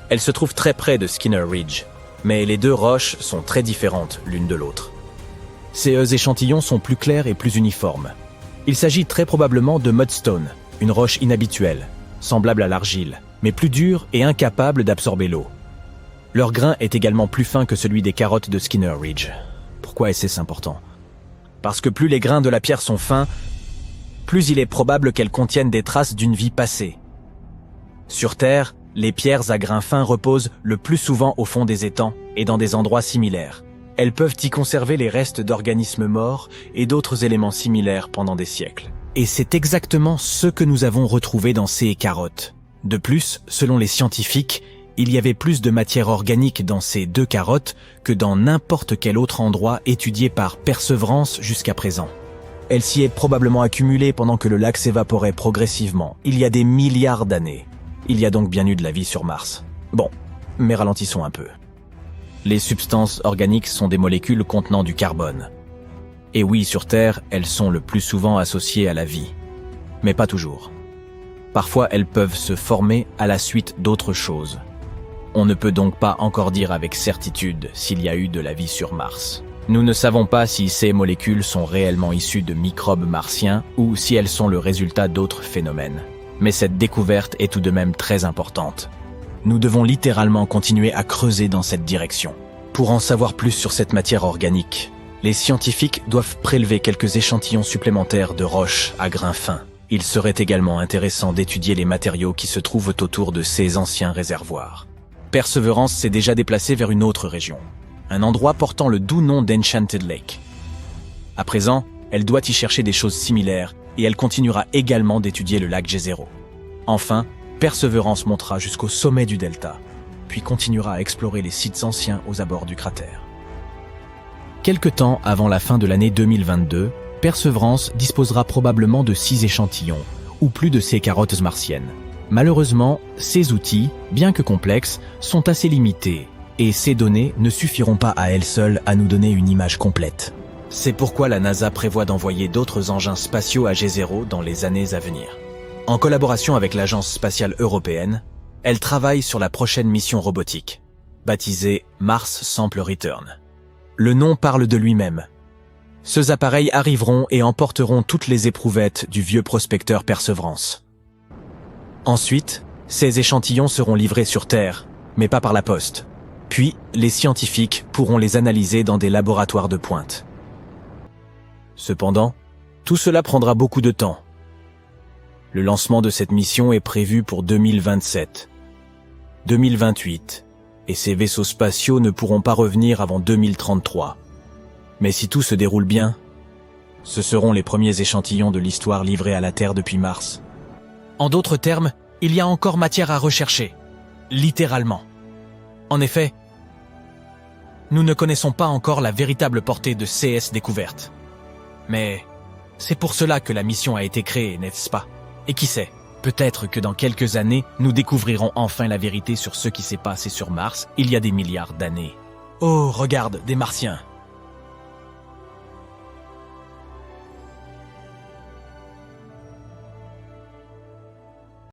Elle se trouve très près de Skinner Ridge, mais les 2 roches sont très différentes l'une de l'autre. Ces échantillons sont plus clairs et plus uniformes. Il s'agit très probablement de mudstone, une roche inhabituelle, semblable à l'argile, mais plus dure et incapable d'absorber l'eau. Leur grain est également plus fin que celui des carottes de Skinner Ridge. Pourquoi est-ce important? Parce que plus les grains de la pierre sont fins, plus il est probable qu'elles contiennent des traces d'une vie passée. Sur Terre, les pierres à grains fins reposent le plus souvent au fond des étangs et dans des endroits similaires. Elles peuvent y conserver les restes d'organismes morts et d'autres éléments similaires pendant des siècles. Et c'est exactement ce que nous avons retrouvé dans ces carottes. De plus, selon les scientifiques, il y avait plus de matière organique dans ces 2 carottes que dans n'importe quel autre endroit étudié par Perseverance jusqu'à présent. Elle s'y est probablement accumulée pendant que le lac s'évaporait progressivement, il y a des milliards d'années. Il y a donc bien eu de la vie sur Mars. Bon, mais ralentissons un peu. Les substances organiques sont des molécules contenant du carbone. Et oui, sur Terre, elles sont le plus souvent associées à la vie. Mais pas toujours. Parfois, elles peuvent se former à la suite d'autres choses. On ne peut donc pas encore dire avec certitude s'il y a eu de la vie sur Mars. Nous ne savons pas si ces molécules sont réellement issues de microbes martiens ou si elles sont le résultat d'autres phénomènes. Mais cette découverte est tout de même très importante. Nous devons littéralement continuer à creuser dans cette direction. Pour en savoir plus sur cette matière organique, les scientifiques doivent prélever quelques échantillons supplémentaires de roches à grains fins. Il serait également intéressant d'étudier les matériaux qui se trouvent autour de ces anciens réservoirs. Perseverance s'est déjà déplacée vers une autre région, un endroit portant le doux nom d'Enchanted Lake. À présent, elle doit y chercher des choses similaires et elle continuera également d'étudier le lac G0. Enfin, Perseverance montera jusqu'au sommet du delta, puis continuera à explorer les sites anciens aux abords du cratère. Quelque temps avant la fin de l'année 2022, Perseverance disposera probablement de 6 échantillons, ou plus de ces carottes martiennes. Malheureusement, ces outils, bien que complexes, sont assez limités, et ces données ne suffiront pas à elles seules à nous donner une image complète. C'est pourquoi la NASA prévoit d'envoyer d'autres engins spatiaux à G0 dans les années à venir. En collaboration avec l'Agence spatiale européenne, elle travaille sur la prochaine mission robotique, baptisée Mars Sample Return. Le nom parle de lui-même. Ces appareils arriveront et emporteront toutes les éprouvettes du vieux prospecteur Perseverance. Ensuite, ces échantillons seront livrés sur Terre, mais pas par la poste. Puis, les scientifiques pourront les analyser dans des laboratoires de pointe. Cependant, tout cela prendra beaucoup de temps. Le lancement de cette mission est prévu pour 2027, 2028, et ces vaisseaux spatiaux ne pourront pas revenir avant 2033. Mais si tout se déroule bien, ce seront les premiers échantillons de l'histoire livrés à la Terre depuis Mars. En d'autres termes, il y a encore matière à rechercher, littéralement. En effet, nous ne connaissons pas encore la véritable portée de CS découverte. Mais c'est pour cela que la mission a été créée, n'est-ce pas? Et qui sait, peut-être que dans quelques années, nous découvrirons enfin la vérité sur ce qui s'est passé sur Mars il y a des milliards d'années. Oh, regarde, des Martiens!